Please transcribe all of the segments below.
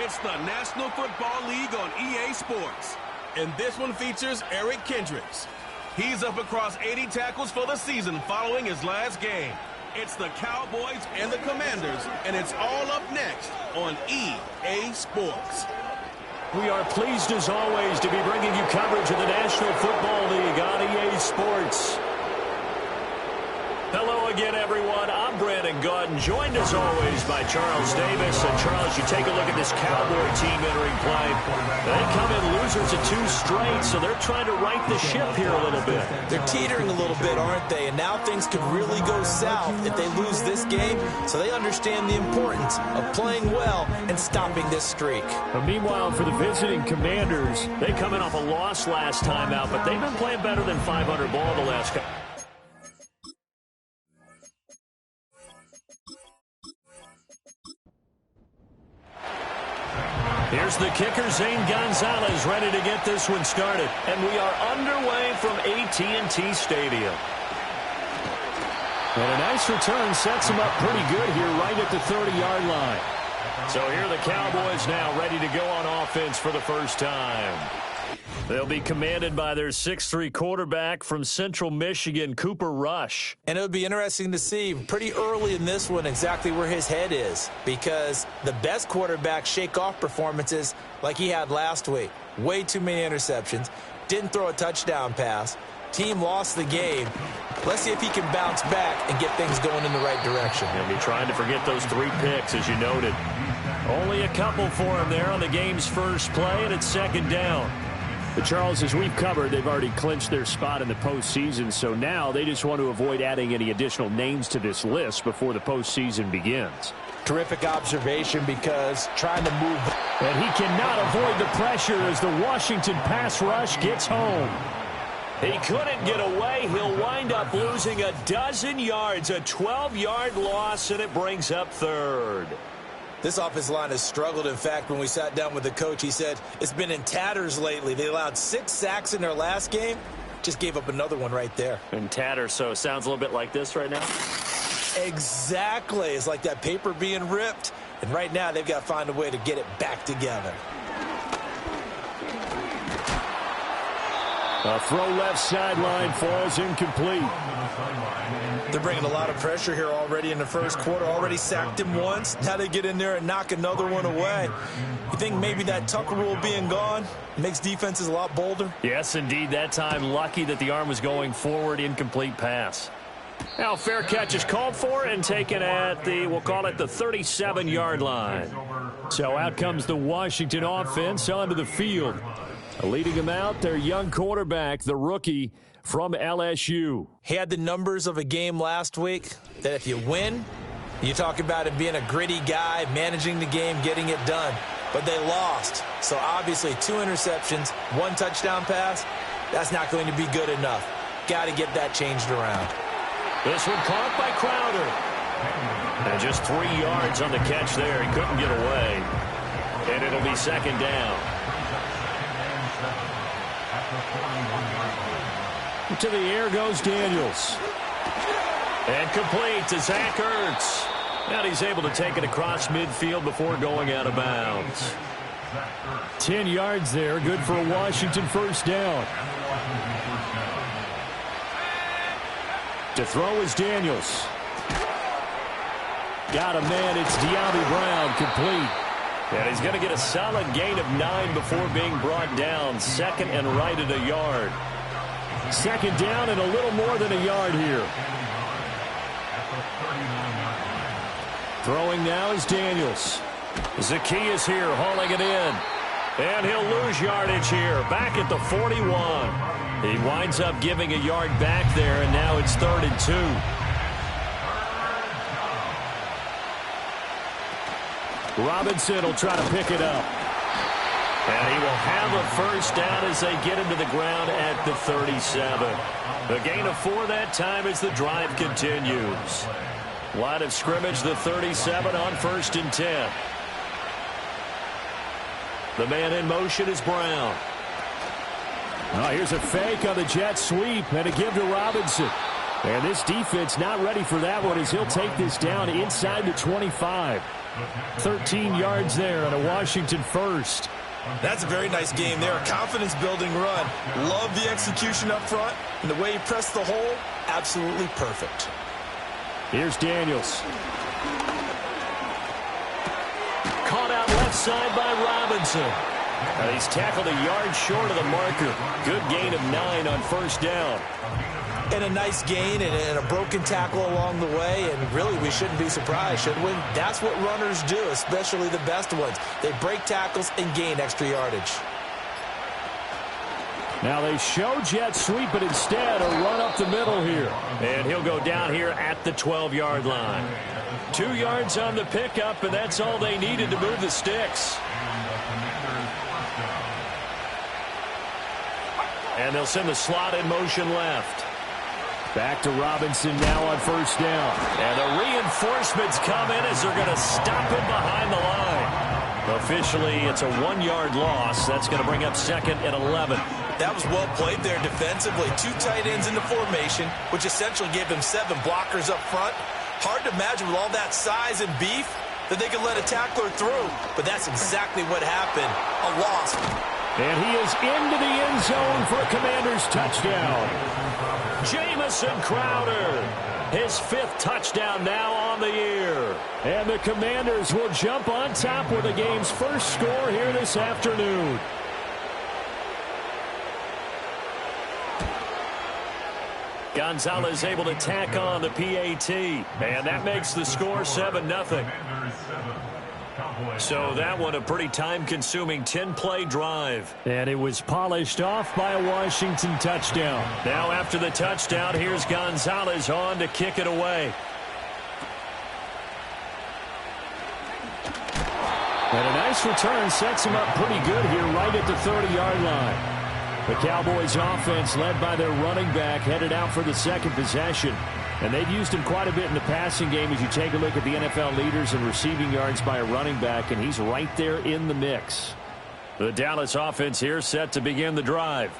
It's the National Football League on EA Sports. And this one features Eric Kendricks. He's up across 80 tackles for the season following his last game. It's the Cowboys and the Commanders, and it's all up next on EA Sports. We are pleased, as always, to be bringing you coverage of the National Football League on EA Sports. Hello again, everyone. I'm Brandon Gautin, joined as always by Charles Davis. And Charles, you take a look at this Cowboy team entering play. They come in losers of 2 straight, so they're trying to right the ship here a little bit. They're teetering a little bit, aren't they? And now things could really go south if they lose this game. So they understand the importance of playing well and stopping this streak. But meanwhile, for the visiting Commanders, they come in off a loss last time out, but they've been playing better than 500 ball the last couple. Here's the kicker, Zane Gonzalez, ready to get this one started. And we are underway from AT&T Stadium. And a nice return sets him up pretty good here right at the 30-yard line. So here are the Cowboys now ready to go on offense for the first time. They'll be commanded by their 6'3" quarterback from Central Michigan, Cooper Rush. And it would be interesting to see pretty early in this one exactly where his head is, because the best quarterbacks shake off performances like he had last week. Way too many interceptions. Didn't throw a touchdown pass. Team lost the game. Let's see if he can bounce back and get things going in the right direction. He'll be trying to forget those 3 picks, as you noted. Only a couple for him there on the game's first play, and it's second down. But Charles, as we've covered, they've already clinched their spot in the postseason, so now they just want to avoid adding any additional names to this list before the postseason begins. Terrific observation, because trying to move. And he cannot avoid the pressure as the Washington pass rush gets home. He couldn't get away. He'll wind up losing a dozen yards, a 12-yard loss, and it brings up third. This offensive line has struggled. In fact, when we sat down with the coach, he said it's been in tatters lately. They allowed 6 sacks in their last game. Just gave up another one right there. In tatters, so it sounds a little bit like this right now? Exactly. It's like that paper being ripped. And right now, they've got to find a way to get it back together. A throw left sideline falls incomplete. They're bringing a lot of pressure here already in the first quarter. Already sacked him once. Now they get in there and knock another one away. You think maybe that Tucker rule being gone makes defenses a lot bolder? Yes, indeed. That time, lucky that the arm was going forward. Incomplete pass. Now, fair catch is called for and taken at the, we'll call it the 37-yard line. So out comes the Washington offense onto the field. Leading them out, their young quarterback, the rookie from LSU. He had the numbers of a game last week that if you win, you talk about him being a gritty guy, managing the game, getting it done. But they lost. So obviously 2 interceptions, 1 touchdown pass, that's not going to be good enough. Got to get that changed around. This one caught by Crowder. And just 3 yards on the catch there. He couldn't get away. And it'll be second down. To the air goes Daniels. And complete to Zach Ertz. And he's able to take it across midfield before going out of bounds. 10 yards there. Good for a Washington first down. To throw is Daniels. Got a man. It's De'Ami Brown. Complete. And he's going to get a solid gain of 9 before being brought down. Second and right at a yard. Second down and a little more than a yard here. Throwing now is Daniels. Zacchaeus here hauling it in. And he'll lose yardage here. Back at the 41. He winds up giving a yard back there, and now it's 3rd and 2. Robinson will try to pick it up. And he will have a first down as they get him to the ground at the 37. A gain of 4 that time as the drive continues. Line of scrimmage, the 37 on 1st and 10. The man in motion is Brown. Oh, here's a fake on the jet sweep and a give to Robinson. And this defense not ready for that one as he'll take this down inside the 25. 13 yards there on a Washington first. That's a very nice game there. A confidence-building run. Love the execution up front. And the way he pressed the hole, absolutely perfect. Here's Daniels. Caught out left side by Robinson. He's tackled a yard short of the marker. Good gain of 9 on first down. And a nice gain and a broken tackle along the way. And really, we shouldn't be surprised, should we? That's what runners do, especially the best ones. They break tackles and gain extra yardage. Now they show jet sweep, but instead a run up the middle here. And he'll go down here at the 12-yard line. 2 yards on the pickup, and that's all they needed to move the sticks. And they'll send the slot in motion left. Back to Robinson now on first down. And the reinforcements come in as they're going to stop him behind the line. Officially, it's a 1-yard loss. That's going to bring up second and 11. That was well played there defensively. 2 tight ends in the formation, which essentially gave them 7 blockers up front. Hard to imagine with all that size and beef that they could let a tackler through. But that's exactly what happened. A loss. And he is into the end zone for a Commanders touchdown. Jamison Crowder, his 5th touchdown now on the year. And the Commanders will jump on top with the game's first score here this afternoon. Gonzalez able to tack on the PAT. And that makes the score 7-0. So that one a pretty time-consuming 10-play drive. And it was polished off by a Washington touchdown. Now after the touchdown, here's Gonzalez on to kick it away. And a nice return sets him up pretty good here right at the 30-yard line. The Cowboys offense led by their running back headed out for the second possession. And they've used him quite a bit in the passing game as you take a look at the NFL leaders in receiving yards by a running back, and he's right there in the mix. The Dallas offense here set to begin the drive.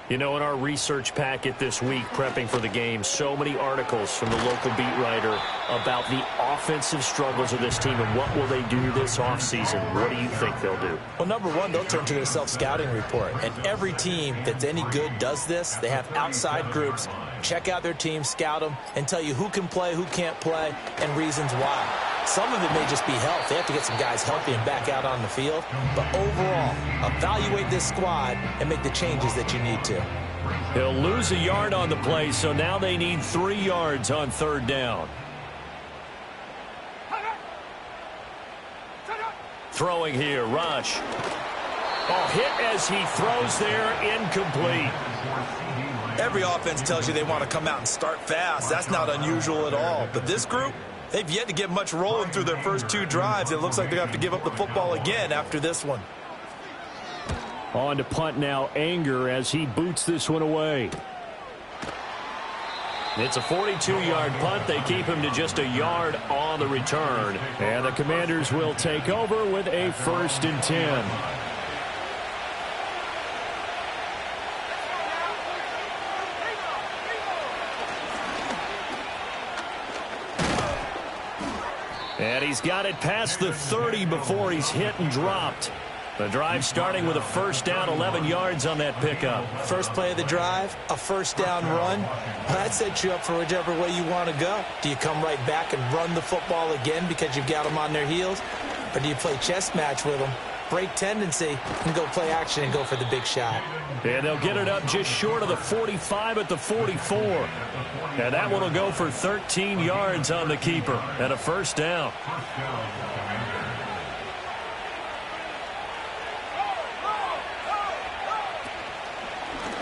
You know, in our research packet this week, prepping for the game, so many articles from the local beat writer about the offensive struggles of this team and what will they do this offseason. What do you think they'll do? Well, number one, they'll turn to their self-scouting report. And every team that's any good does this. They have outside groups. Check out their team, scout them, and tell you who can play, who can't play, and reasons why. Some of it may just be health. They have to get some guys healthy and back out on the field. But overall, evaluate this squad and make the changes that you need to. He'll lose a yard on the play, so now they need 3 yards on third down. Throwing here, Rush. Oh, hit as he throws there, incomplete. Every offense tells you they want to come out and start fast. That's not unusual at all. But this group, they've yet to get much rolling through their first 2 drives. It looks like they have to give up the football again after this one. On to punt now, Anger, as he boots this one away. It's a 42-yard punt. They keep him to just a yard on the return. And the Commanders will take over with a 1st and 10. And he's got it past the 30 before he's hit and dropped. The drive starting with a 1st down, 11 yards on that pickup. First play of the drive, a 1st down run. That sets you up for whichever way you want to go. Do you come right back and run the football again because you've got them on their heels? Or do you play chess match with them, break tendency, and go play action and go for the big shot? And they'll get it up just short of the 45 at the 44. And that one will go for 13 yards on the keeper and a 1st down.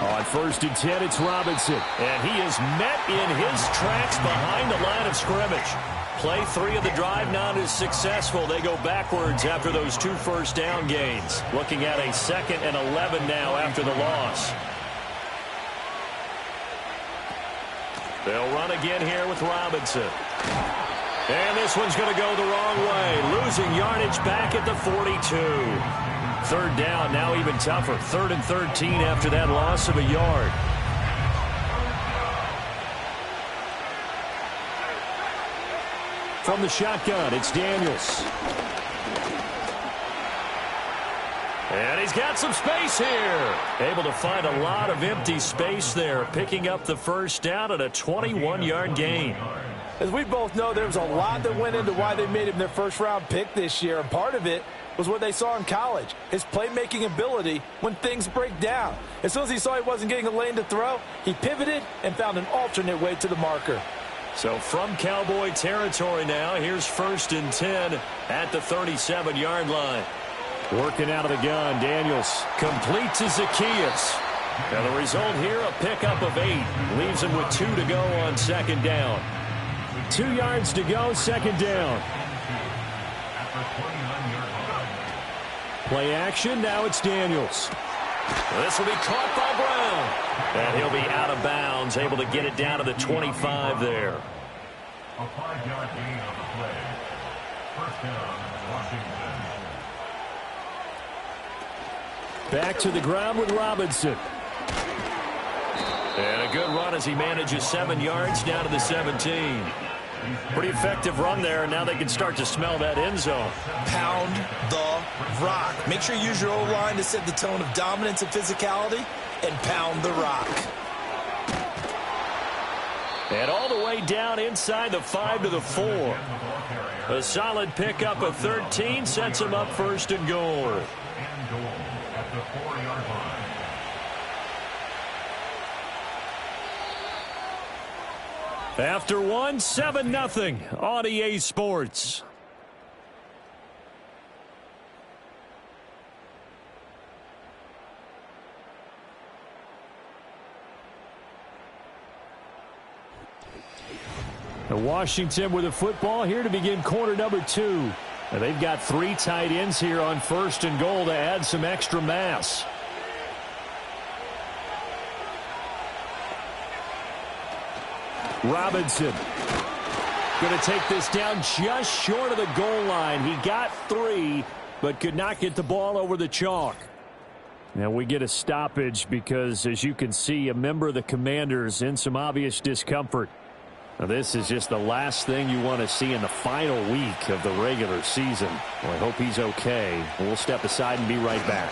On 1st and 10, it's Robinson. And he is met in his tracks behind the line of scrimmage. Play 3 of the drive not as successful. They go backwards after those 2 1st down gains. Looking at a 2nd and 11 now after the loss. They'll run again here with Robinson. And this one's going to go the wrong way. Losing yardage back at the 42. 3rd down, now even tougher. 3rd and 13 after that loss of a yard. From the shotgun, it's Daniels. And he's got some space here. Able to find a lot of empty space there, picking up the first down at a 21-yard gain. As we both know, there was a lot that went into why they made him their first-round pick this year, and part of it was what they saw in college, his playmaking ability when things break down. As soon as he saw he wasn't getting a lane to throw, he pivoted and found an alternate way to the marker. So from Cowboy territory now, here's 1st and 10 at the 37-yard line. Working out of the gun, Daniels complete to Zacchaeus. Now the result here, a pickup of 8. Leaves him with 2 to go on 2nd down. 2 yards to go, 2nd down. Play action, now it's Daniels. This will be caught by Brown. And he'll be out of bounds, able to get it down to the 25 there. A 5-yard gain on the play. 1st down, Washington. Back to the ground with Robinson. And a good run as he manages 7 yards down to the 17. Pretty effective run there, and now they can start to smell that end zone. Pound the rock. Make sure you use your O-line to set the tone of dominance and physicality, and pound the rock. And all the way down inside the 5 to the 4. A solid pickup of 13 sets him up 1st and goal. At the 4-yard line. After 1, 7-0 on EA Sports. Washington with the football here to begin quarter number 2. Now they've got 3 tight ends here on 1st and goal to add some extra mass. Robinson going to take this down just short of the goal line. He got 3, but could not get the ball over the chalk. Now we get a stoppage because, as you can see, a member of the Commanders in some obvious discomfort. Now, this is just the last thing you want to see in the final week of the regular season. Well, I hope he's okay. We'll step aside and be right back.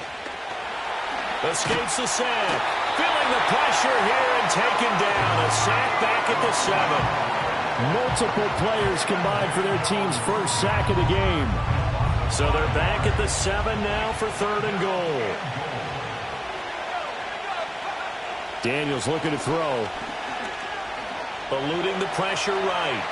Escapes the sack. Feeling the pressure here and taken down. A sack back at the 7. Multiple players combined for their team's first sack of the game. So they're back at the 7 now for 3rd and goal. Daniels looking to throw. Eluding the pressure right.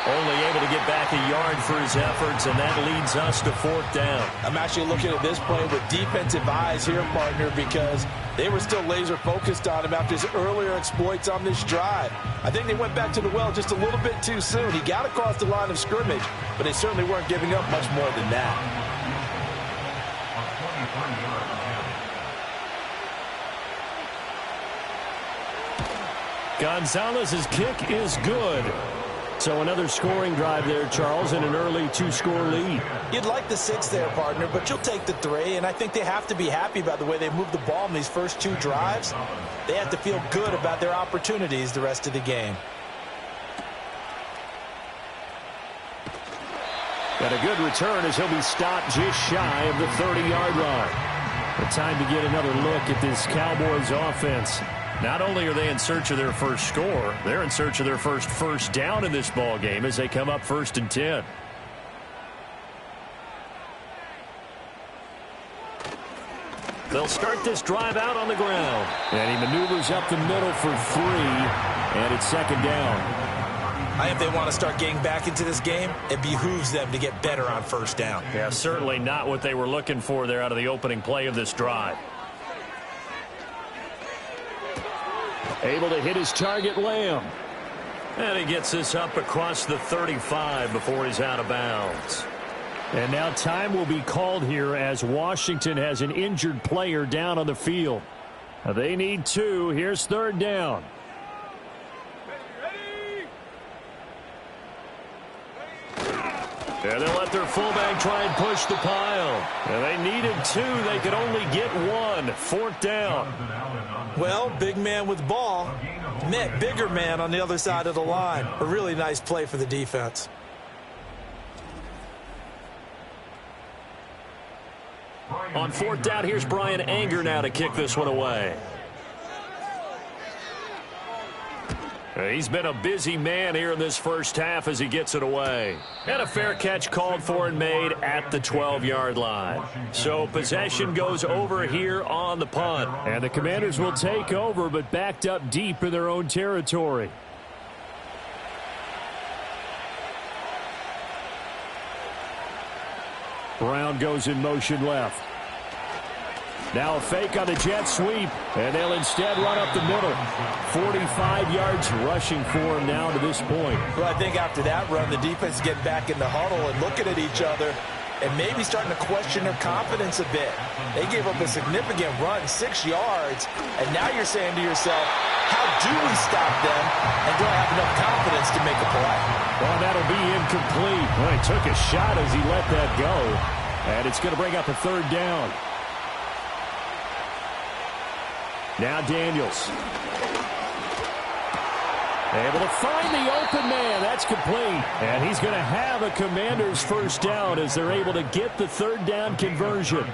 Only able to get back a yard for his efforts, and that leads us to 4th down. I'm actually looking at this play with defensive eyes here, partner, because they were still laser focused on him after his earlier exploits on this drive. I think they went back to the well just a little bit too soon. He got across the line of scrimmage, but they certainly weren't giving up much more than that. Gonzalez's kick is good. So another scoring drive there, Charles, and an early 2-score lead. You'd like the 6 there, partner, but you'll take the 3, and I think they have to be happy about the way they moved the ball in these first 2 drives. They have to feel good about their opportunities the rest of the game. Got a good return as he'll be stopped just shy of the 30-yard line. The time to get another look at this Cowboys offense. Not only are they in search of their first score, they're in search of their first down in this ball game as they come up 1st and 10. They'll start this drive out on the ground. And he maneuvers up the middle for 3, and it's 2nd down. If they want to start getting back into this game, it behooves them to get better on 1st down. Yeah, certainly not what they were looking for there out of the opening play of this drive. Able to hit his target, Lamb. And he gets this up across the 35 before he's out of bounds. And now time will be called here as Washington has an injured player down on the field. They need 2. Here's 3rd down. And they'll let their fullback try and push the pile. And they needed 2. They could only get 1. 4th down. Well, big man with ball met bigger man on the other side of the line. A really nice play for the defense. On 4th down, here's Brian Anger now to kick this one away. He's been a busy man here in this first half as he gets it away. And a fair catch called for and made at the 12-yard line. So possession goes over here on the punt. And the Commanders will take over, but backed up deep in their own territory. Brown goes in motion left. Now a fake on the jet sweep, and they'll instead run up the middle. 45 yards rushing for him now to this point. Well, I think after that run, the defense is getting back in the huddle and looking at each other and maybe starting to question their confidence a bit. They gave up a significant run, 6 yards, and now you're saying to yourself, how do we stop them, and do I have enough confidence to make a play? Well, that'll be incomplete. Well, he took a shot as he let that go, and it's going to bring up a 3rd down. Now Daniels. Able to find the open man. That's complete. And he's going to have a Commander's first down as they're able to get the 3rd down conversion.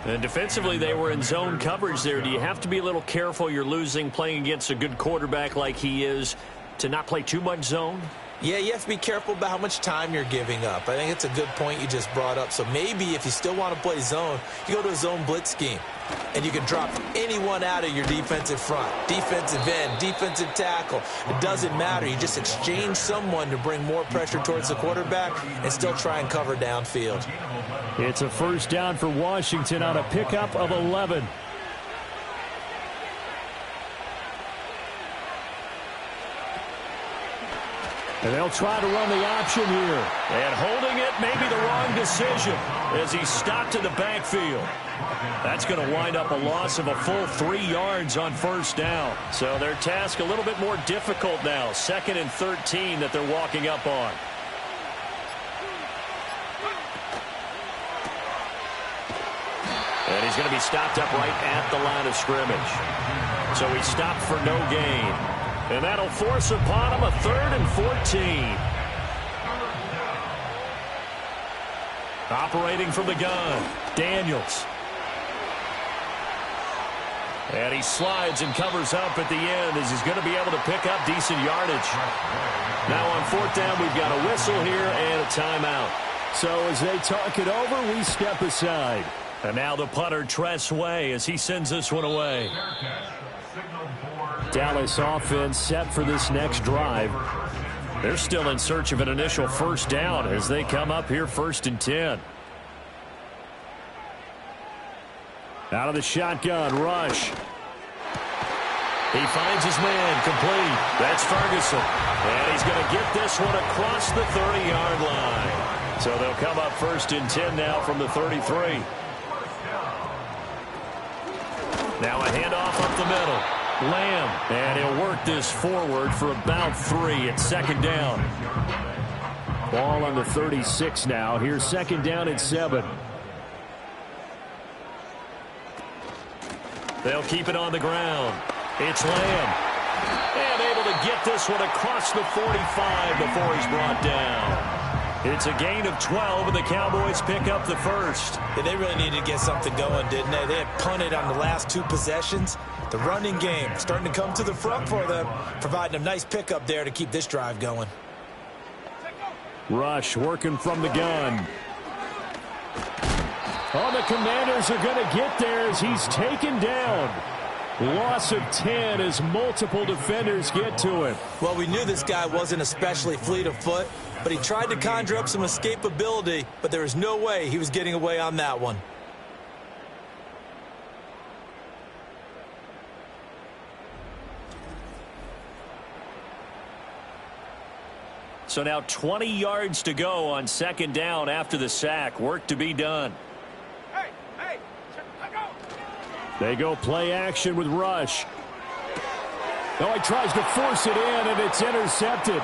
And defensively, they were in zone coverage there. Do you have to be a little careful? You're losing playing against a good quarterback like he is to not play too much zone? Yeah, you have to be careful about how much time you're giving up. I think it's a good point you just brought up. So maybe if you still want to play zone, you go to a zone blitz scheme. And you can drop anyone out of your defensive front. Defensive end, defensive tackle. It doesn't matter. You just exchange someone to bring more pressure towards the quarterback and still try and cover downfield. It's a 1st down for Washington on a pickup of 11. And they'll try to run the option here. And holding it may be the wrong decision as he stopped in the backfield. That's going to wind up a loss of a full 3 yards on 1st down. So their task a little bit more difficult now. 2nd and 13 that they're walking up on. And he's going to be stopped up right at the line of scrimmage. So he stopped for no gain. And that'll force upon him a 3rd and 14. Operating from the gun, Daniels. And he slides and covers up at the end as he's going to be able to pick up decent yardage. Now on 4th down, we've got a whistle here and a timeout. So as they talk it over, we step aside. And now the punter, Tress Way, as he sends this one away. Dallas offense set for this next drive. They're still in search of an initial 1st down as they come up here 1st and 10. Out of the shotgun, Rush. He finds his man, complete. That's Ferguson. And he's going to get this one across the 30-yard line. So they'll come up 1st and 10 now from the 33. Now a handoff up the middle. Lamb, and he'll work this forward for about 3 at 2nd down. Ball on the 36 now. Here's 2nd down and 7. They'll keep it on the ground. It's Lamb. And able to get this one across the 45 before he's brought down. It's a gain of 12, and the Cowboys pick up the 1st. Yeah, they really needed to get something going, didn't they? They had punted on the last 2 possessions. The running game starting to come to the front for them, providing a nice pickup there to keep this drive going. Rush working from the gun. Oh, the Commanders are going to get there as he's taken down. Loss of 10 as multiple defenders get to him. Well, we knew this guy wasn't especially fleet of foot, but he tried to conjure up some escapability, but there was no way he was getting away on that one. So now 20 yards to go on 2nd down after the sack. Work to be done. They go play action with Rush. Oh, he tries to force it in, and it's intercepted.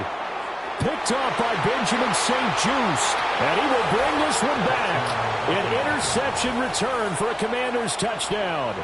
Picked off by Benjamin St. Juice. And he will bring this one back. An interception return for a Commanders touchdown.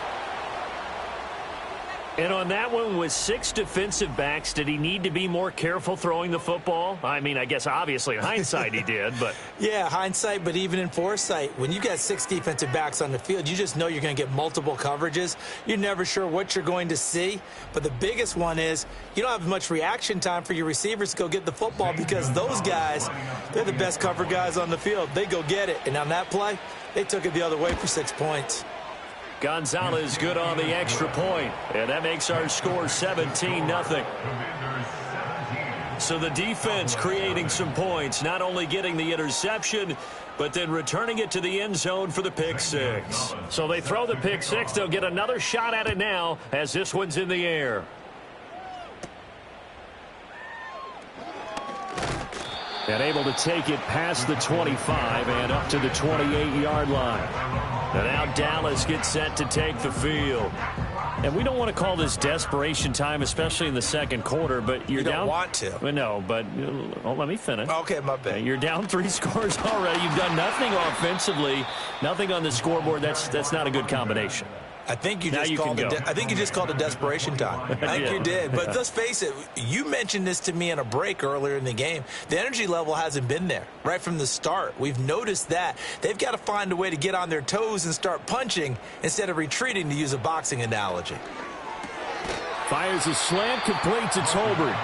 And on that one, with 6 defensive backs, did he need to be more careful throwing the football? I mean, I guess obviously in hindsight he did, but... Yeah, hindsight, but even in foresight, when you got 6 defensive backs on the field, you just know you're going to get multiple coverages. You're never sure what you're going to see. But the biggest one is you don't have much reaction time for your receivers to go get the football because those guys, they're the best cover guys on the field. They go get it. And on that play, they took it the other way for 6 points. Gonzalez good on the extra point, and that makes our score 17-0. So the defense creating some points, not only getting the interception, but then returning it to the end zone for the pick six. So they throw the pick six. They'll get another shot at it now as this one's in the air. And able to take it past the 25 and up to the 28-yard line. And now Dallas gets set to take the field. And we don't want to call this desperation time, especially in the second quarter, but you're down. You don't want to. Well, no, but let me finish. Okay, my bad. You're down 3 scores already. You've done nothing offensively, nothing on the scoreboard. That's not a good combination. I think you just called it desperation time. I think you did. But let's face it, you mentioned this to me in a break earlier in the game. The energy level hasn't been there right from the start. We've noticed that. They've got to find a way to get on their toes and start punching instead of retreating, to use a boxing analogy. Fires a slant, complete to Tolbert.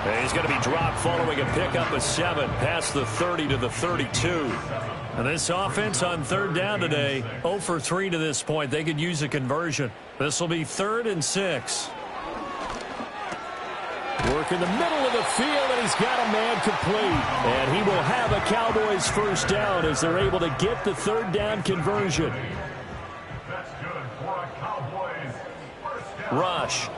And he's going to be dropped following a pickup of 7 past the 30 to the 32. And this offense on third down today, 0 for 3 to this point. They could use a conversion. This will be 3rd and 6. Work in the middle of the field, and he's got a man complete. And he will have a Cowboys first down as they're able to get the third down conversion. That's good for a Cowboys first down. Rush.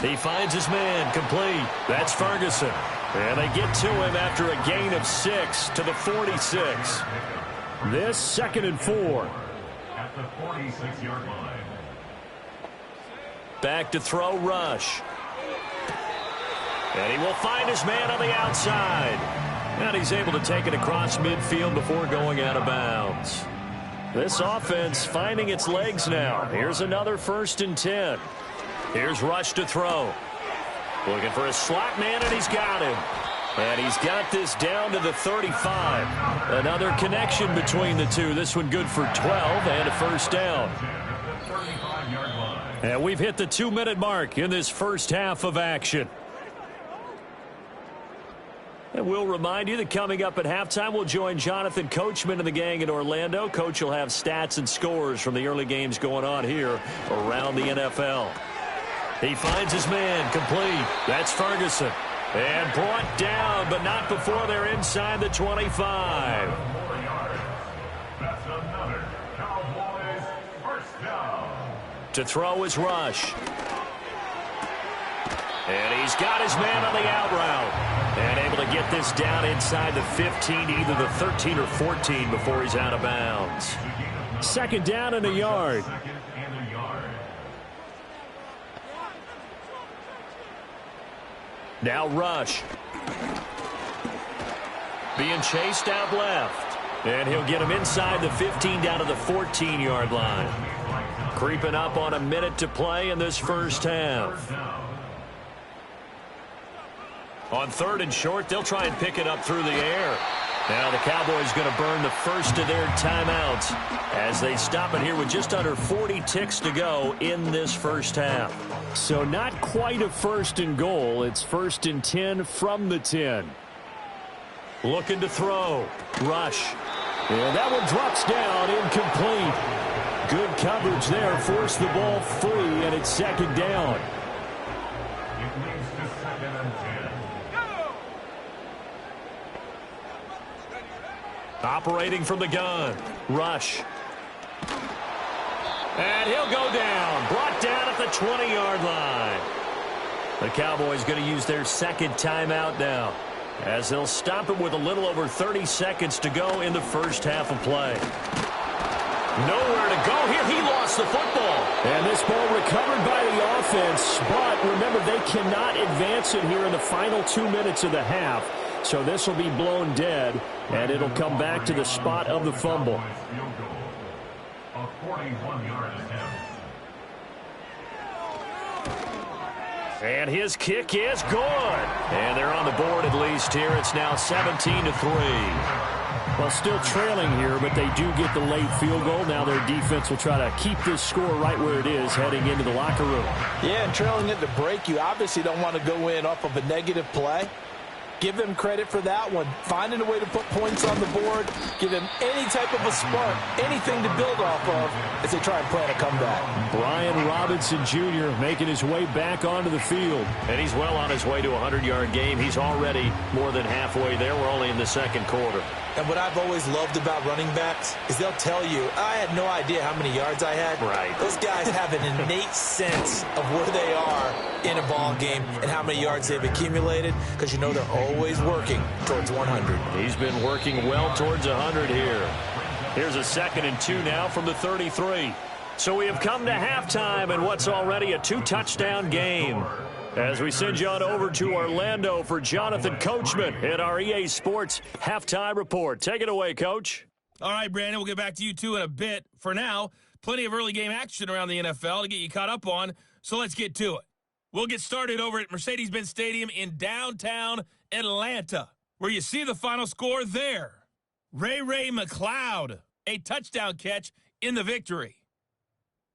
He finds his man complete. That's Ferguson. And they get to him after a gain of 6 to the 46. This 2nd and 4. At the 46-yard line. Back to throw, Rush. And he will find his man on the outside. And he's able to take it across midfield before going out of bounds. This offense finding its legs now. Here's another 1st and 10. Here's Rush to throw. Looking for a slot man, and he's got him. And he's got this down to the 35. Another connection between the two. This one good for 12 and a first down. And we've hit the 2-minute mark in this first half of action. And we'll remind you that coming up at halftime, we'll join Jonathan Coachman and the gang in Orlando. Coach will have stats and scores from the early games going on here around the NFL. He finds his man complete. That's Ferguson. And brought down, but not before they're inside the 25. That's another Cowboys first down. To throw is Rush. And he's got his man on the out route. And able to get this down inside the 15, either the 13 or 14 before he's out of bounds. 2nd down and a yard. Now Rush. Being chased out left. And he'll get him inside the 15 down to the 14-yard line. Creeping up on a minute to play in this first half. On 3rd and short, they'll try and pick it up through the air. Now the Cowboys going to burn the first of their timeouts as they stop it here with just under 40 ticks to go in this first half. So not quite a 1st and goal. It's 1st and 10 from the 10. Looking to throw. Rush. And that one drops down, incomplete. Good coverage there. Forced the ball free, and it's 2nd down. It leads to 2nd and 10. Operating from the gun. Rush. And he'll go down. Brought down at the 20-yard line. The Cowboys going to use their 2nd timeout now, as they'll stop it with a little over 30 seconds to go in the first half of play. Nowhere to go here. He lost the football. And this ball recovered by the offense. But remember, they cannot advance it here in the final 2 minutes of the half. So this will be blown dead, and it'll come back to the spot of the fumble. A 41-yard attempt. And his kick is good. And they're on the board at least here. It's now 17-3. Well, still trailing here, but they do get the late field goal. Now their defense will try to keep this score right where it is heading into the locker room. Yeah, and trailing at the break, you obviously don't want to go in off of a negative play. Give them credit for that one. Finding a way to put points on the board. Give them any type of a spark, anything to build off of as they try and plan a comeback. Brian Robinson Jr. making his way back onto the field. And he's well on his way to a 100-yard game. He's already more than halfway there. We're only in the second quarter. And what I've always loved about running backs is they'll tell you, I had no idea how many yards I had. Right. Those guys have an innate sense of where they are in a ball game and how many yards they've accumulated, because you know they're always working towards 100. He's been working well towards 100 here. Here's a 2nd and 2 now from the 33. So we have come to halftime in what's already a 2-touchdown game. As we send you on over to Orlando for Jonathan Coachman in our EA Sports Halftime Report. Take it away, Coach. All right, Brandon, we'll get back to you, too, in a bit. For now, plenty of early game action around the NFL to get you caught up on, so let's get to it. We'll get started over at Mercedes-Benz Stadium in downtown Atlanta, where you see the final score there. Ray McLeod, a touchdown catch in the victory.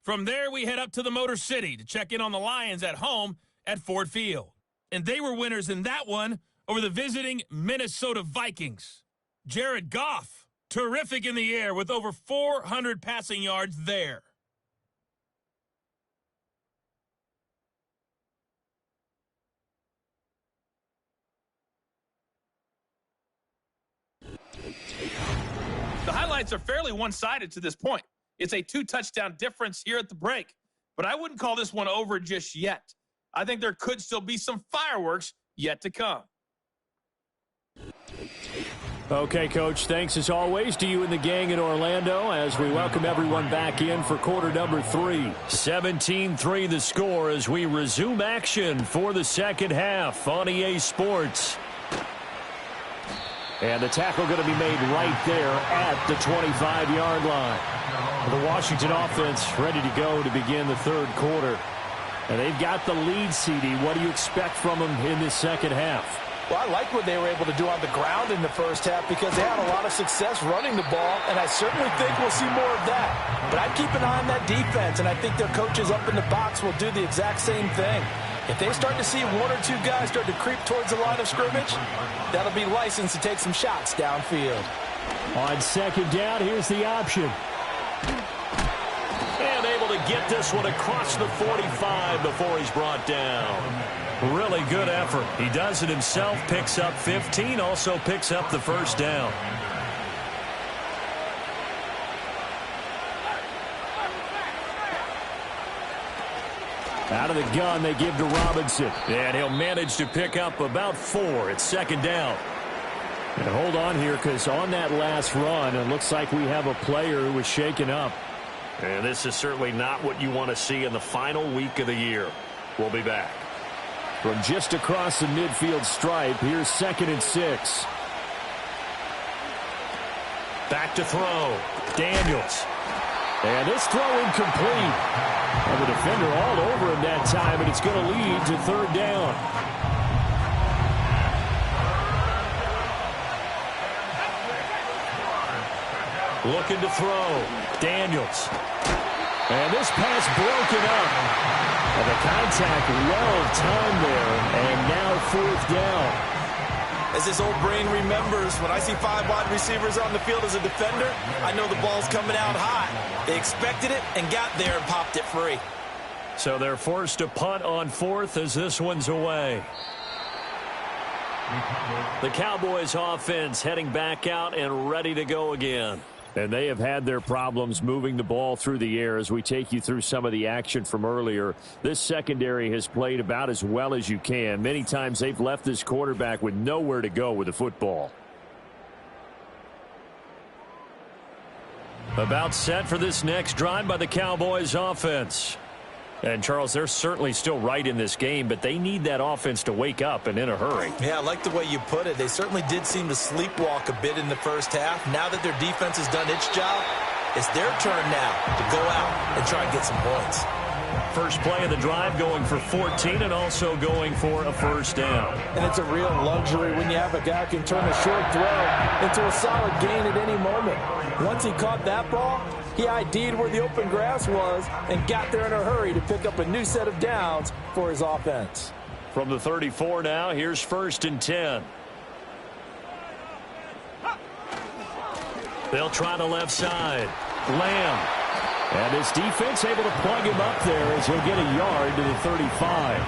From there, we head up to the Motor City to check in on the Lions at home at Ford Field. And they were winners in that one over the visiting Minnesota Vikings. Jared Goff, terrific in the air with over 400 passing yards there. The highlights are fairly one-sided to this point. It's a 2-touchdown difference here at the break, but I wouldn't call this one over just yet. I think there could still be some fireworks yet to come. Okay, Coach, thanks as always to you and the gang in Orlando as we welcome everyone back in for quarter number 3. 17-3 the score as we resume action for the second half on EA Sports. And the tackle going to be made right there at the 25-yard line. The Washington offense ready to go to begin the third quarter. And they've got the lead, CD. What do you expect from them in this second half? Well, I like what they were able to do on the ground in the first half because they had a lot of success running the ball, and I certainly think we'll see more of that. But I'd keep an eye on that defense, and I think their coaches up in the box will do the exact same thing. If they start to see one or two guys start to creep towards the line of scrimmage, that'll be licensed to take some shots downfield. On second down, here's the option. And able to get this one across the 45 before he's brought down. Really good effort. He does it himself, picks up 15, also picks up the first down. Out of the gun, they give to Robinson. And he'll manage to pick up about 4. It's second down. And hold on here, because on that last run, it looks like we have a player who was shaken up. And this is certainly not what you want to see in the final week of the year. We'll be back. From just across the midfield stripe, here's 2nd and 6. Back to throw. Daniels. And this throw incomplete. And the defender all over him that time, and it's going to lead to third down. Looking to throw. Daniels. And this pass broken up. And the contact well timed there. And now fourth down. As this old brain remembers, when I see 5 wide receivers on the field as a defender, I know the ball's coming out hot. They expected it and got there and popped it free. So they're forced to punt on 4th as this one's away. The Cowboys offense heading back out and ready to go again. And they have had their problems moving the ball through the air as we take you through some of the action from earlier. This secondary has played about as well as you can. Many times they've left this quarterback with nowhere to go with the football. About set for this next drive by the Cowboys offense. And, Charles, they're certainly still right in this game, but they need that offense to wake up and in a hurry. Yeah, I like the way you put it. They certainly did seem to sleepwalk a bit in the first half. Now that their defense has done its job, it's their turn now to go out and try and get some points. First play of the drive going for 14 and also going for a first down. And it's a real luxury when you have a guy who can turn a short throw into a solid gain at any moment. Once he caught that ball, he ID'd where the open grass was and got there in a hurry to pick up a new set of downs for his offense. From the 34 now, here's 1st and 10. They'll try the left side. Lamb. And his defense able to plug him up there as he'll get a yard to the 35.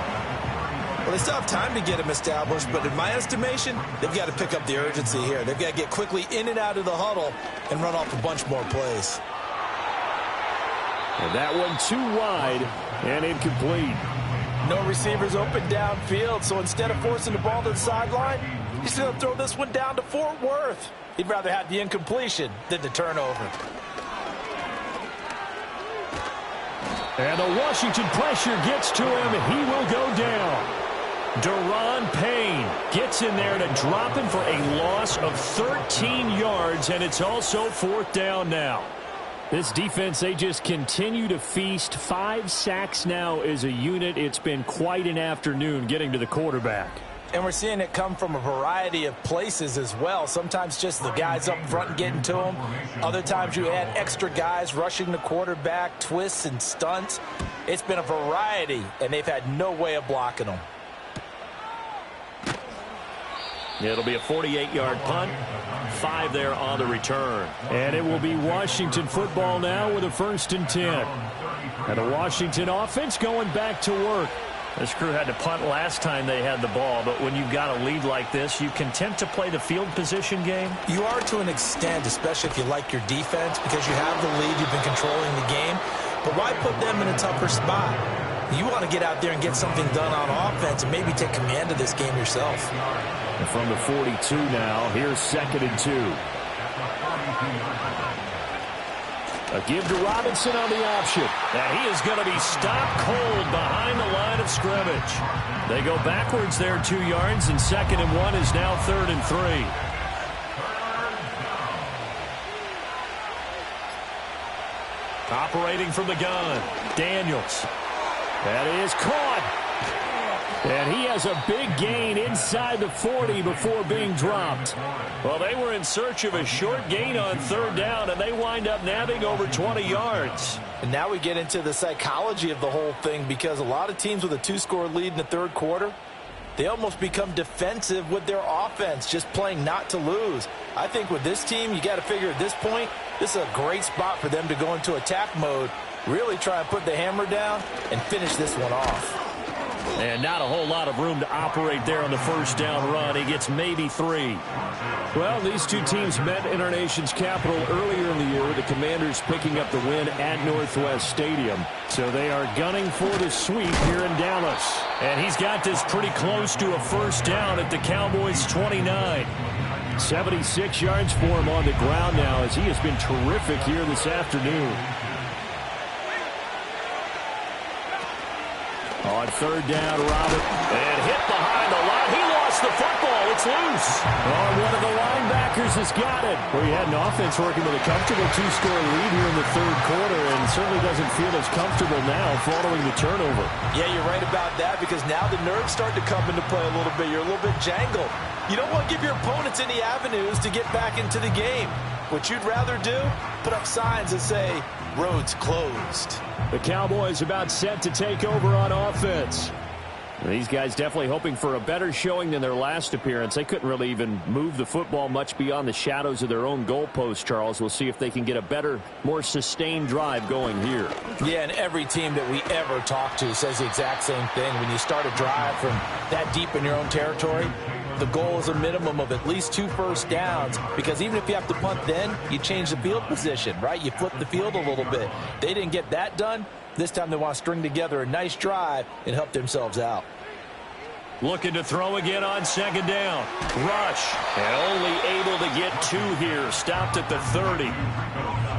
Well, they still have time to get him established, but in my estimation, they've got to pick up the urgency here. They've got to get quickly in and out of the huddle and run off a bunch more plays. And that one too wide and incomplete. No receivers open downfield, so instead of forcing the ball to the sideline, he's going to throw this one down to Fort Worth. He'd rather have the incompletion than the turnover. And the Washington pressure gets to him. He will go down. Daron Payne gets in there to drop him for a loss of 13 yards, and it's also 4th down now. This defense, they just continue to feast. 5 sacks now as a unit. It's been quite an afternoon getting to the quarterback. And we're seeing it come from a variety of places as well. Sometimes just the guys up front getting to him. Other times you add extra guys rushing the quarterback, twists and stunts. It's been a variety, and they've had no way of blocking them. It'll be a 48-yard punt. 5 there on the return. And it will be Washington football now with a 1st and 10. And the Washington offense going back to work. This crew had to punt last time they had the ball, but when you've got a lead like this, you content to play the field position game? You are to an extent, especially if you like your defense, because you have the lead, you've been controlling the game. But why put them in a tougher spot? You want to get out there and get something done on offense and maybe take command of this game yourself. And from the 42 now, here's 2nd and 2. A give to Robinson on the option. And he is going to be stopped cold behind the line of scrimmage. They go backwards there 2 yards, and 2nd and 1 is now 3rd and 3. Operating from the gun, Daniels. That is caught. And he has a big gain inside the 40 before being dropped. Well, they were in search of a short gain on 3rd down, and they wind up nabbing over 20 yards. And now we get into the psychology of the whole thing, because a lot of teams with a 2-score lead in the 3rd quarter, they almost become defensive with their offense, just playing not to lose. I think with this team, you got to figure at this point, this is a great spot for them to go into attack mode, really try and put the hammer down and finish this one off. And not a whole lot of room to operate there on the 1st down run. He gets maybe 3. Well, these two teams met in our nation's capital earlier in the year, with the Commanders picking up the win at Northwest Stadium. So they are gunning for the sweep here in Dallas. And he's got this pretty close to a 1st down at the Cowboys' 29. 76 yards for him on the ground now, as he has been terrific here this afternoon. On 3rd down, Robert. And hit behind the line. He lost the football. It's loose. Oh, one of the linebackers has got it. Well, you had an offense working with a comfortable 2-score lead here in the 3rd quarter, and certainly doesn't feel as comfortable now following the turnover. Yeah, you're right about that, because now the nerves start to come into play a little bit. You're a little bit jangled. You don't want to give your opponents any avenues to get back into the game. What you'd rather do, put up signs that say, roads closed. The Cowboys about set to take over on offense. These guys definitely hoping for a better showing than their last appearance. They couldn't really even move the football much beyond the shadows of their own goalpost, Charles. We'll see if they can get a better, more sustained drive going here. Yeah, and every team that we ever talk to says the exact same thing. When you start a drive from that deep in your own territory, the goal is a minimum of at least 2 first downs, because even if you have to punt then, you change the field position, right? You flip the field a little bit. They didn't get that done. This time they want to string together a nice drive and help themselves out. Looking to throw again on second down. Rush. And only able to get 2 here. Stopped at the 30.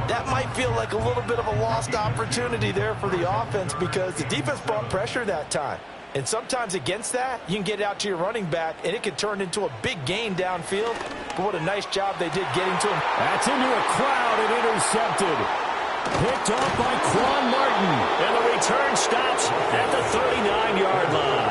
That might feel like a little bit of a lost opportunity there for the offense because the defense brought pressure that time. And sometimes against that, you can get it out to your running back, and it can turn into a big gain downfield. But what a nice job they did getting to him. That's into a crowd and intercepted. Picked off by Quan Martin. And the return stops at the 39-yard line.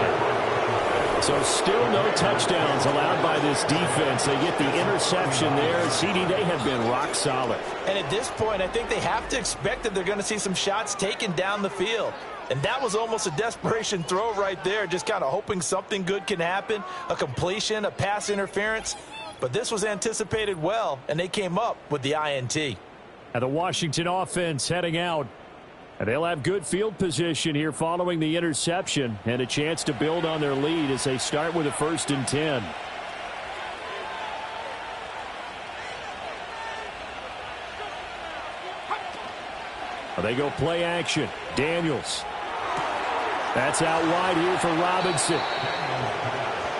So still no touchdowns allowed by this defense. They get the interception there. CD, they have been rock solid. And at this point, I think they have to expect that they're going to see some shots taken down the field. And that was almost a desperation throw right there, just kind of hoping something good can happen, a completion, a pass interference. But this was anticipated well, and they came up with the INT. And the Washington offense heading out. And they'll have good field position here following the interception and a chance to build on their lead as they start with a 1st and 10. They go play action. Daniels. That's out wide here for Robinson.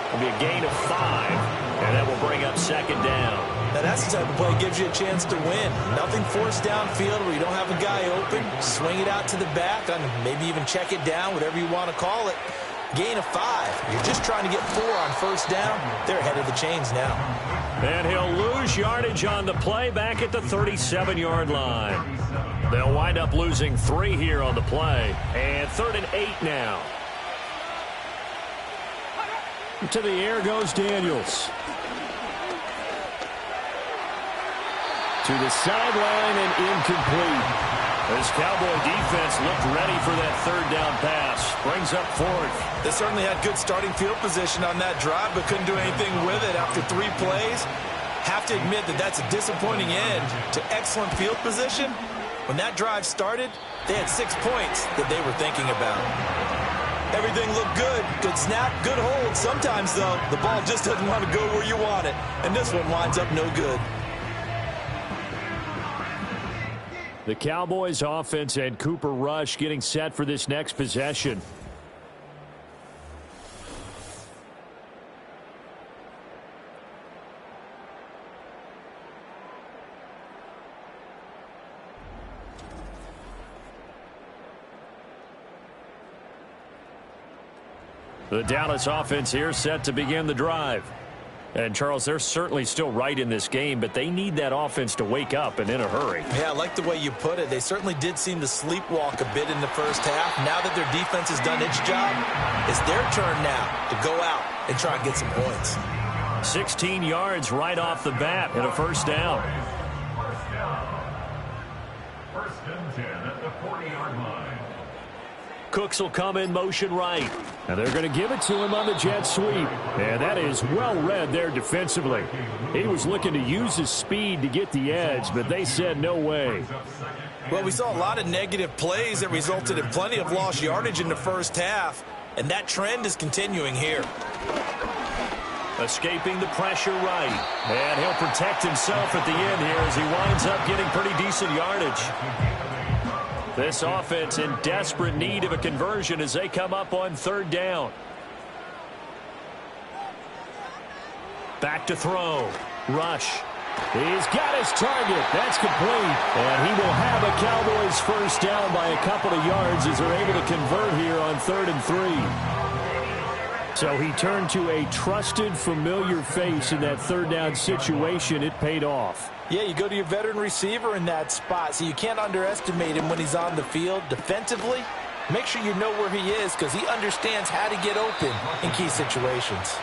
It'll be a gain of 5, and that will bring up second down. Now that's the type of play that gives you a chance to win. Nothing forced downfield where you don't have a guy open. Swing it out to the back, and maybe even check it down, whatever you want to call it. Gain of 5. You're just trying to get 4 on 1st down. They're ahead of the chains now. And he'll lose yardage on the play back at the 37-yard line. They'll wind up losing 3 here on the play. And 3rd and 8 now. To the air goes Daniels. To the sideline and incomplete. This Cowboy defense looked ready for that 3rd down pass. Brings up 4th. They certainly had good starting field position on that drive, but couldn't do anything with it after 3 plays. Have to admit that that's a disappointing end to excellent field position. When that drive started, they had 6 points that they were thinking about. Everything looked good. Good snap, good hold. Sometimes, though, the ball just doesn't want to go where you want it. And this one winds up no good. The Cowboys offense and Cooper Rush getting set for this next possession. The Dallas offense here set to begin the drive. And, Charles, they're certainly still right in this game, but they need that offense to wake up and in a hurry. Yeah, I like the way you put it. They certainly did seem to sleepwalk a bit in the first half. Now that their defense has done its job, it's their turn now to go out and try and get some points. 16 yards right off the bat and a 1st down. 1st and 10 at the 40-yard line. Cooks will come in motion right. And they're going to give it to him on the jet sweep. And that is well read there defensively. He was looking to use his speed to get the edge, but they said no way. Well, we saw a lot of negative plays that resulted in plenty of lost yardage in the first half, and that trend is continuing here. Escaping the pressure right. And he'll protect himself at the end here as he winds up getting pretty decent yardage. This offense in desperate need of a conversion as they come up on 3rd down. Back to throw. Rush. He's got his target. That's complete. And he will have a Cowboys 1st down by a couple of yards as they're able to convert here on 3rd and 3. So he turned to a trusted, familiar face in that 3rd down situation. It paid off. Yeah, you go to your veteran receiver in that spot, so you can't underestimate him when he's on the field. Defensively, make sure you know where he is because he understands how to get open in key situations.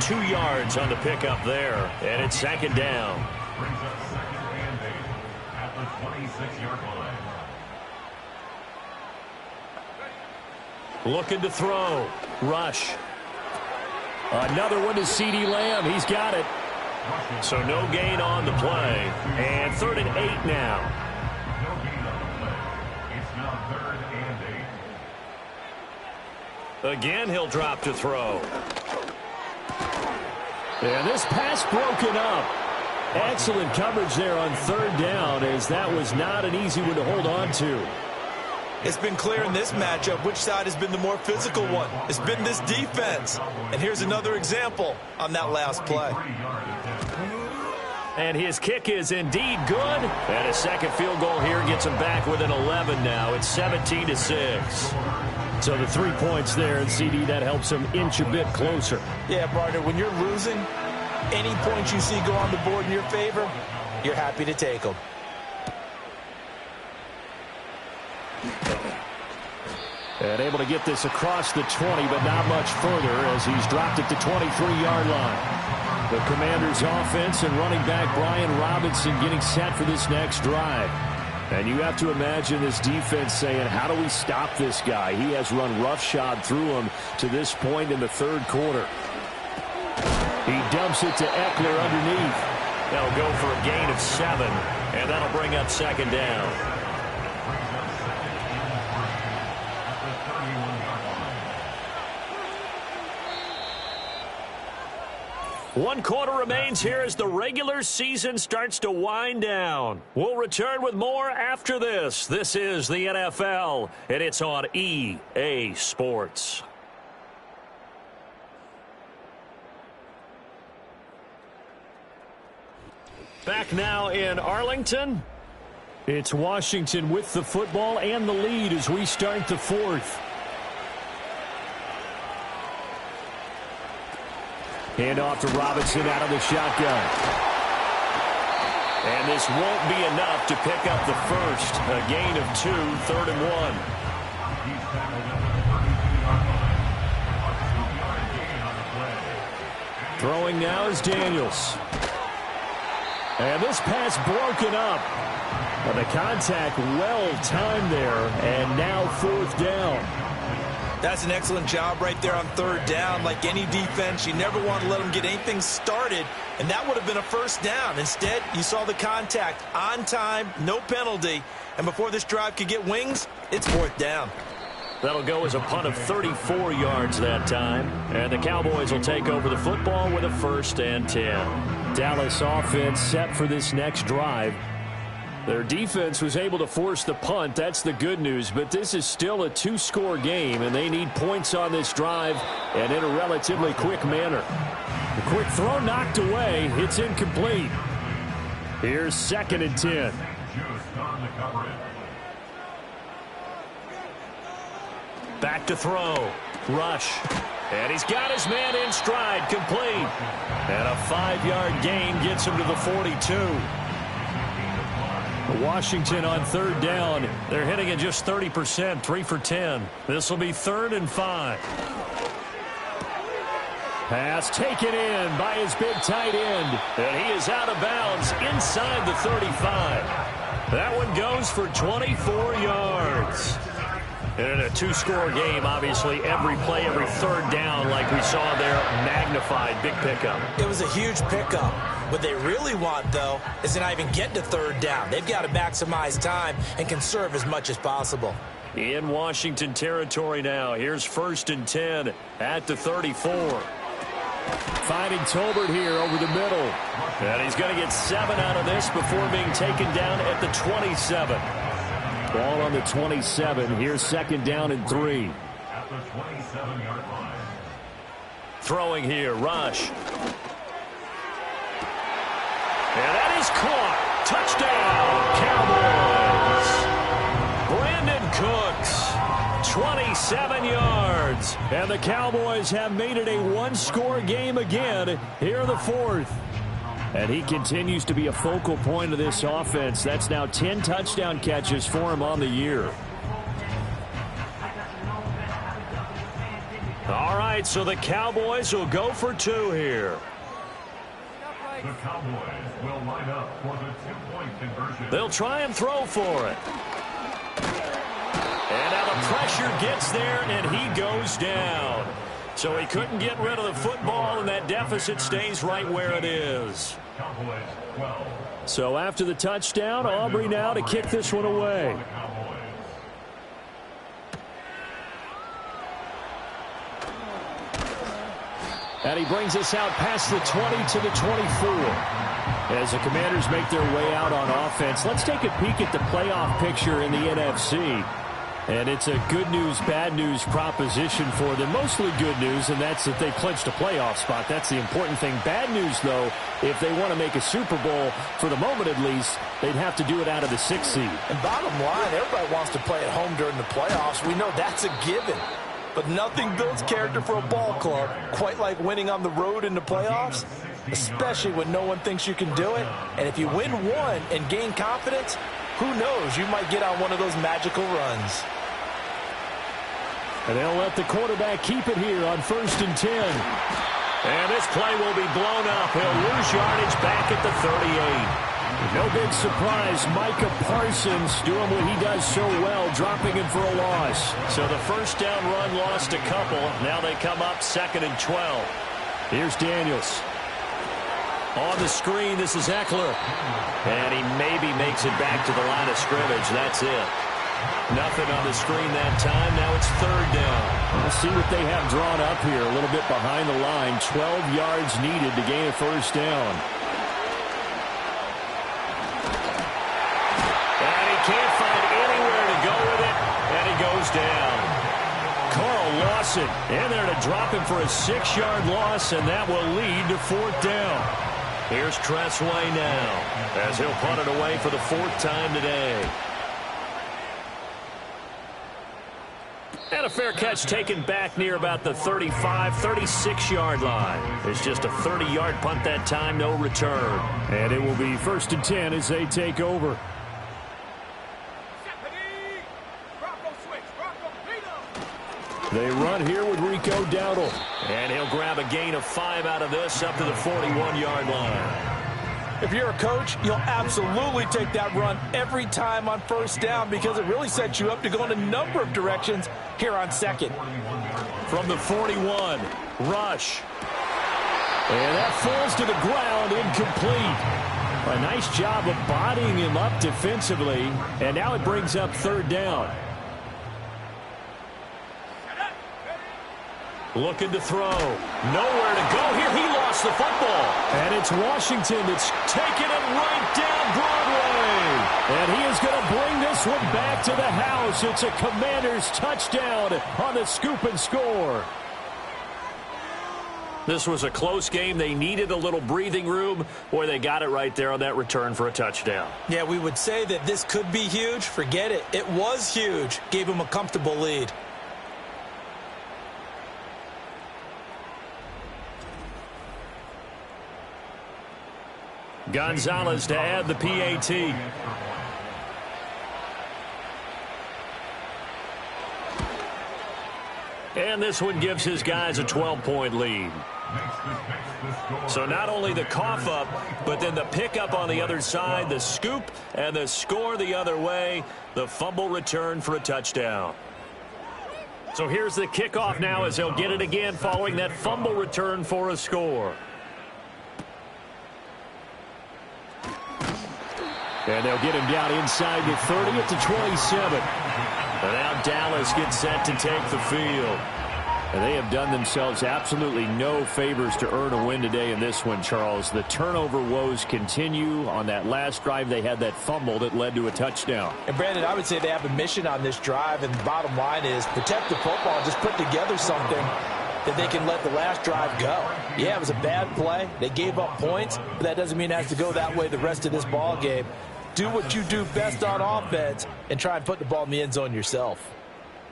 2 yards on the pickup there, and it's 2nd down. Brings up 2nd and 8 at the 26-yard line. Looking to throw. Rush. Another one to CD Lamb. He's got it. So no gain on the play. And 3rd and 8 now. No gain on the play. It's now 3rd and 8. Again, he'll drop to throw. And this pass broken up. Excellent coverage there on 3rd down as that was not an easy one to hold on to. It's been clear in this matchup which side has been the more physical one. It's been this defense. And here's another example on that last play. And his kick is indeed good. And a second field goal here gets him back within 11 now. It's 17-6. So the 3 points there, and CD, that helps him inch a bit closer. Yeah, partner, when you're losing, any points you see go on the board in your favor, you're happy to take them. And able to get this across the 20, but not much further as he's dropped it to 23-yard line. The Commanders' offense and running back Brian Robinson getting set for this next drive. And you have to imagine this defense saying, how do we stop this guy? He has run roughshod through him to this point in the third quarter. He dumps it to Eckler underneath. They'll go for a gain of 7, and that'll bring up second down. One quarter remains here as the regular season starts to wind down. We'll return with more after this. This is the NFL, and it's on EA Sports. Back now in Arlington. It's Washington with the football and the lead as we start the fourth. Hand off to Robinson out of the shotgun. And this won't be enough to pick up the first. A gain of 2, 3rd and 1. Throwing now is Daniels. And this pass broken up. But the contact well timed there. And now 4th down. That's an excellent job right there on 3rd down. Like any defense, you never want to let them get anything started, and that would have been a 1st down. Instead, you saw the contact on time, no penalty, and before this drive could get wings, it's 4th down. That'll go as a punt of 34 yards that time, and the Cowboys will take over the football with a 1st and 10. Dallas offense set for this next drive. Their defense was able to force the punt. That's the good news. But this is still a 2-score game, and they need points on this drive and in a relatively quick manner. The quick throw knocked away. It's incomplete. Here's 2nd and 10. Back to throw. Rush. And he's got his man in stride, complete. And a 5-yard gain gets him to the 42. Washington on 3rd down. They're hitting at just 30%, 3 for 10. This will be 3rd and 5. Pass taken in by his big tight end. And he is out of bounds inside the 35. That one goes for 24 yards. And in a 2-score game, obviously, every play, every 3rd down, like we saw there, magnified, big pickup. It was a huge pickup. What they really want, though, is to not even get to 3rd down. They've got to maximize time and conserve as much as possible. In Washington territory now. Here's 1st and 10 at the 34. Finding Tolbert here over the middle. And he's going to get 7 out of this before being taken down at the 27. Ball on the 27. Here's 2nd down and 3. At the 27-yard line. Throwing here, Rush. And that is caught. Touchdown, Cowboys. Brandon Cooks, 27 yards. And the Cowboys have made it a 1-score game again here in the 4th. And he continues to be a focal point of this offense. That's now 10 touchdown catches for him on the year. All right, so the Cowboys will go for 2 here. The Cowboys will line up for the 2-point conversion. They'll try and throw for it. And now the pressure gets there, and he goes down. So he couldn't get rid of the football, and that deficit stays right where it is. Cowboys 12. So after the touchdown, Aubrey now to kick this one away. And he brings us out past the 20 to the 24. As the Commanders make their way out on offense, let's take a peek at the playoff picture in the NFC. And it's a good news, bad news proposition for them. Mostly good news, and that's that they clinched a playoff spot. That's the important thing. Bad news, though, if they want to make a Super Bowl, for the moment at least, they'd have to do it out of the 6th seed. And bottom line, everybody wants to play at home during the playoffs. We know that's a given. But nothing builds character for a ball club quite like winning on the road in the playoffs, especially when no one thinks you can do it. And if you win one and gain confidence, who knows, you might get on one of those magical runs. And they'll let the quarterback keep it here on 1st and 10. And this play will be blown up. He'll lose yardage back at the 38. No big surprise, Micah Parsons doing what he does so well, dropping him for a loss. So the first down run lost a couple. Now they come up 2nd and 12. Here's Daniels. On the screen, this is Eckler. And he maybe makes it back to the line of scrimmage. That's it. Nothing on the screen that time. Now it's 3rd down. We'll see what they have drawn up here. A little bit behind the line. 12 yards needed to gain a 1st down. And he can't find anywhere to go with it. And he goes down. Carl Lawson in there to drop him for a 6-yard loss, and that will lead to 4th down. Here's Tressway now as he'll punt it away for the 4th time today. And a fair catch taken back near about the 35, 36-yard line. It's just a 30-yard punt that time, no return. And it will be 1st and 10 as they take over. They run here with Rico Dowdle. And he'll grab a gain of 5 out of this up to the 41-yard line. If you're a coach, you'll absolutely take that run every time on 1st down because it really sets you up to go in a number of directions here on 2nd. From the 41, Rush. And that falls to the ground, incomplete. A nice job of bodying him up defensively, and now it brings up 3rd down. Looking to throw. Nowhere to go here. He lost the football. And it's Washington that's taking it right down Broadway. And he is going to bring this one back to the house. It's a Commanders touchdown on the scoop and score. This was a close game. They needed a little breathing room. Boy, they got it right there on that return for a touchdown. Yeah, we would say that this could be huge. Forget it. It was huge. Gave him a comfortable lead. Gonzalez to add the PAT. And this one gives his guys a 12-point lead. So not only the cough up, but then the pickup on the other side, the scoop, and the score the other way, the fumble return for a touchdown. So here's the kickoff now as they'll get it again following that fumble return for a score. And they'll get him down inside the 30 at the 27. And now Dallas gets set to take the field. And they have done themselves absolutely no favors to earn a win today in this one, Charles. The turnover woes continue. On that last drive, they had that fumble that led to a touchdown. And, Brandon, I would say they have a mission on this drive, and the bottom line is protect the football, just put together something that they can let the last drive go. Yeah, it was a bad play. They gave up points, but that doesn't mean it has to go that way the rest of this ball game. Do what you do best on offense and try and put the ball in the end zone yourself.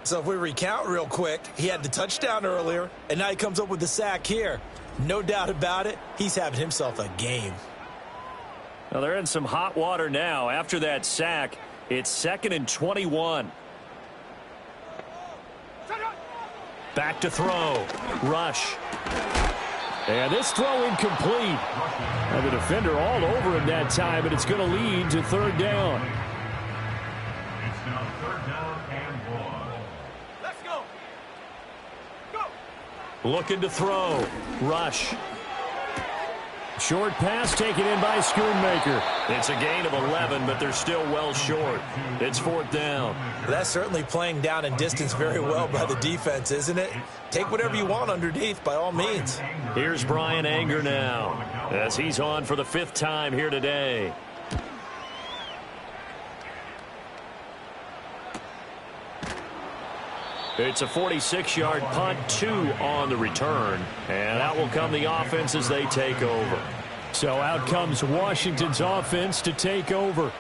So if we recount real quick, he had the touchdown earlier, and now he comes up with the sack here. No doubt about it, he's having himself a game. Well, they're in some hot water now. After that sack, it's 2nd and 21. Back to throw. Rush. And this throw incomplete. And the defender all over him that time, and it's going to lead to 3rd down. It's now 3rd down and 1. Let's go. Go. Looking to throw. Rush. Short pass taken in by Schoonmaker. It's a gain of 11, but they're still well short. It's 4th down. That's certainly playing down in distance very well by the defense, isn't it? Take whatever you want underneath, by all means. Here's Brian Anger now, as he's on for the 5th time here today. It's a 46-yard punt, 2 on the return. And out will come the offense as they take over. So out comes Washington's offense to take over.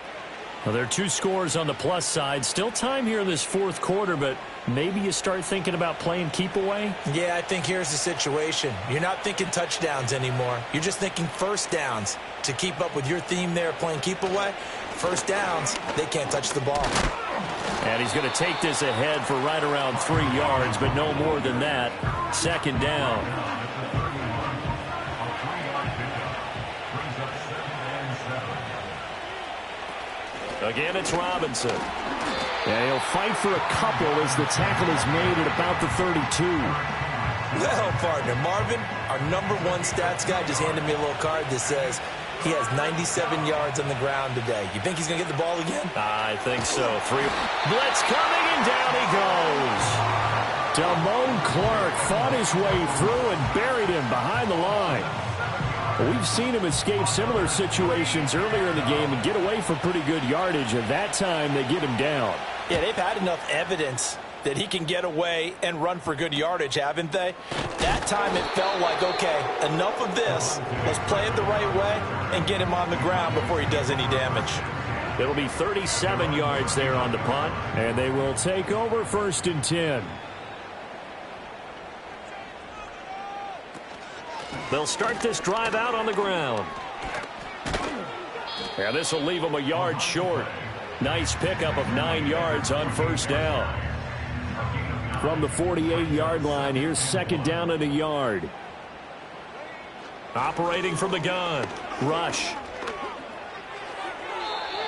Well, there are 2 scores on the plus side. Still time here in this fourth quarter, but maybe you start thinking about playing keep away? Yeah, I think here's the situation. You're not thinking touchdowns anymore. You're just thinking first downs. To keep up with your theme there, playing keep away, first downs, they can't touch the ball. And he's going to take this ahead for right around 3 yards, but no more than that. Second down. Again, it's Robinson. Yeah, he'll fight for a couple as the tackle is made at about the 32. Well, partner, Marvin, our number 1 stats guy just handed me a little card that says he has 97 yards on the ground today. You think he's going to get the ball again? I think so. 3 blitz coming, and down he goes. Damone Clark fought his way through and buried him behind the line. We've seen him escape similar situations earlier in the game and get away for pretty good yardage, and that time they get him down. Yeah, they've had enough evidence that he can get away and run for good yardage, haven't they? That time it felt like, okay, enough of this. Let's play it the right way and get him on the ground before he does any damage. It'll be 37 yards there on the punt. And they will take over 1st and 10. They'll start this drive out on the ground. And this will leave them a yard short. Nice pickup of 9 yards on first down. From the 48-yard line, here's second down and a yard. Operating from the gun. Rush.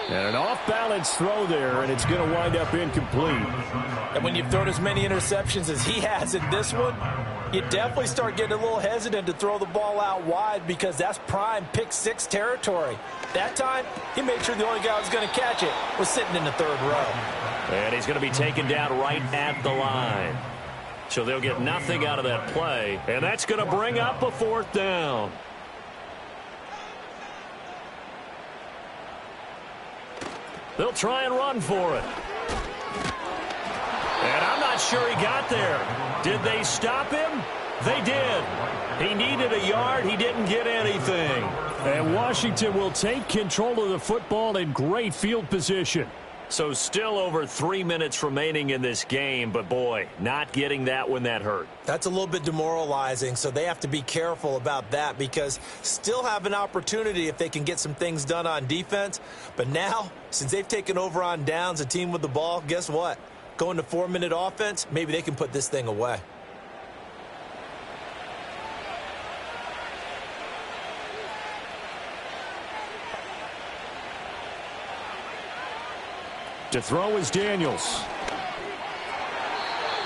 And an off-balance throw there, and it's going to wind up incomplete. And when you've thrown as many interceptions as he has in this one, you definitely start getting a little hesitant to throw the ball out wide because that's prime pick 6 territory. That time, he made sure the only guy who was going to catch it was sitting in the 3rd row. And he's going to be taken down right at the line. So they'll get nothing out of that play, and that's going to bring up a 4th down. They'll try and run for it. And I'm not sure he got there. Did they stop him? They did. He needed a yard. He didn't get anything. And Washington will take control of the football in great field position. So still over 3 minutes remaining in this game, but boy, not getting that when that hurt. That's a little bit demoralizing, so they have to be careful about that because still have an opportunity if they can get some things done on defense. But now, since they've taken over on downs, a team with the ball, guess what? Going to 4-minute offense, maybe they can put this thing away. To throw is Daniels.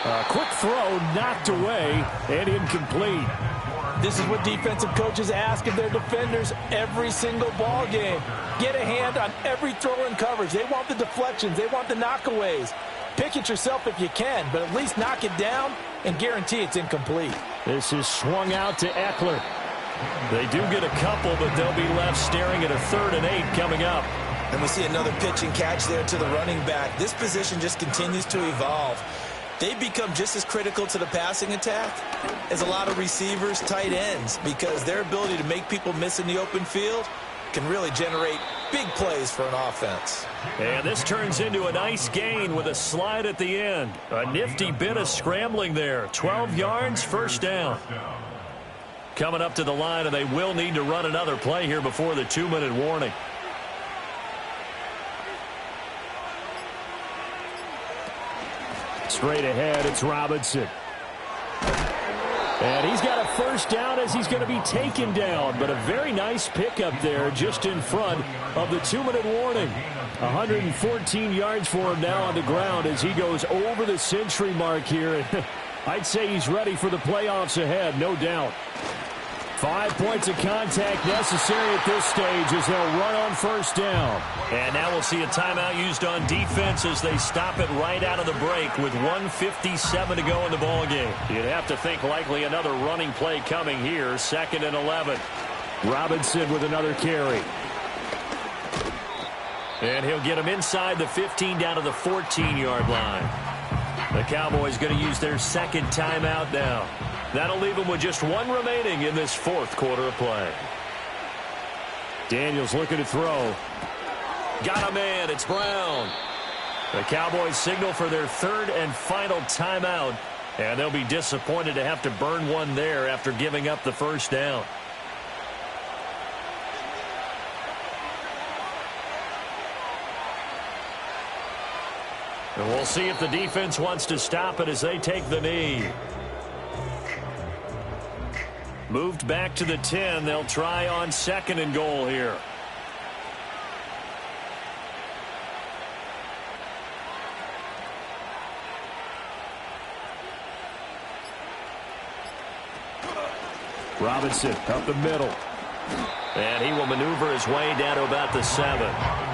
A quick throw knocked away and incomplete. This is what defensive coaches ask of their defenders every single ball game. Get a hand on every throw in coverage. They want the deflections. They want the knockaways. Pick it yourself if you can, but at least knock it down and guarantee it's incomplete. This is swung out to Eckler. They do get a couple, but they'll be left staring at a 3rd and 8 coming up. And we see another pitch and catch there to the running back. This position just continues to evolve. They've become just as critical to the passing attack as a lot of receivers, tight ends, because their ability to make people miss in the open field can really generate big plays for an offense. And this turns into a nice gain with a slide at the end. A nifty bit of scrambling there. 12 yards, first down. Coming up to the line, and they will need to run another play here before the 2-minute warning. Straight ahead, it's Robinson. And he's got a first down as he's going to be taken down. But a very nice pickup there just in front of the 2-minute warning. 114 yards for him now on the ground as he goes over the century mark here. I'd say he's ready for the playoffs ahead, no doubt. 5 points of contact necessary at this stage as they'll run on first down. And now we'll see a timeout used on defense as they stop it right out of the break with 1:57 to go in the ballgame. You'd have to think likely another running play coming here, 2nd and 11. Robinson with another carry. And he'll get him inside the 15 down to the 14-yard line. The Cowboys going to use their second timeout now. That'll leave them with just one remaining in this fourth quarter of play. Daniels looking to throw. Got a man. It's Brown. The Cowboys signal for their third and final timeout, and they'll be disappointed to have to burn one there after giving up the first down. And we'll see if the defense wants to stop it as they take the knee. Moved back to the 10. They'll try on second and goal here. Robinson up the middle. And he will maneuver his way down to about the 7.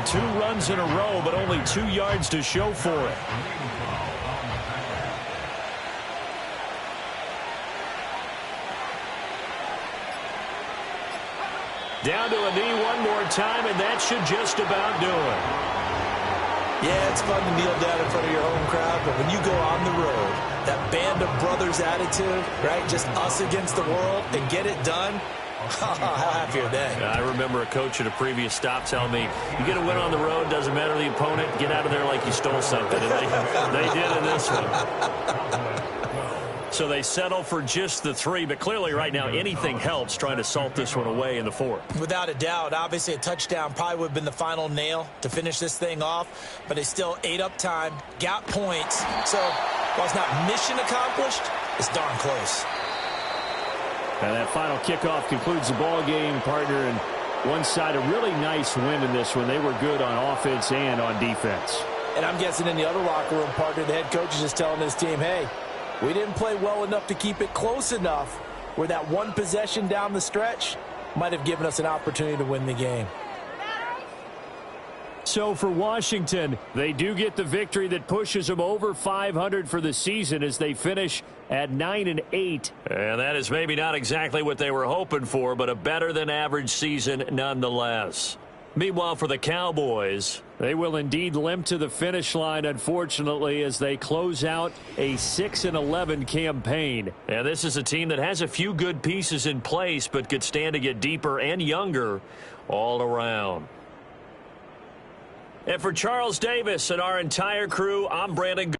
2 runs in a row, but only 2 yards to show for it. Down to a knee one more time, and that should just about do it. Yeah, it's fun to kneel down in front of your home crowd, but when you go on the road, that band of brothers attitude, right, just us against the world, and get it done, how happy are they? I remember a coach at a previous stop telling me, you get a win on the road, doesn't matter the opponent, get out of there like you stole something. And they did in this one. So they settle for just the 3, but clearly right now anything helps trying to salt this one away in the 4th. Without a doubt, obviously a touchdown probably would have been the final nail to finish this thing off, but they still ate up time, got points. So while it's not mission accomplished, it's darn close. And that final kickoff concludes the ball game, partner, and one side a really nice win in this one. They were good on offense and on defense. And I'm guessing in the other locker room, partner, the head coach is just telling his team, hey, we didn't play well enough to keep it close enough where that one possession down the stretch might have given us an opportunity to win the game. So for Washington, they do get the victory that pushes them over 500 for the season as they finish at 9-8. And that is maybe not exactly what they were hoping for, but a better than average season nonetheless. Meanwhile, for the Cowboys, they will indeed limp to the finish line, unfortunately, as they close out a 6-11 campaign. And this is a team that has a few good pieces in place, but could stand to get deeper and younger all around. And for Charles Davis and our entire crew, I'm Brandon.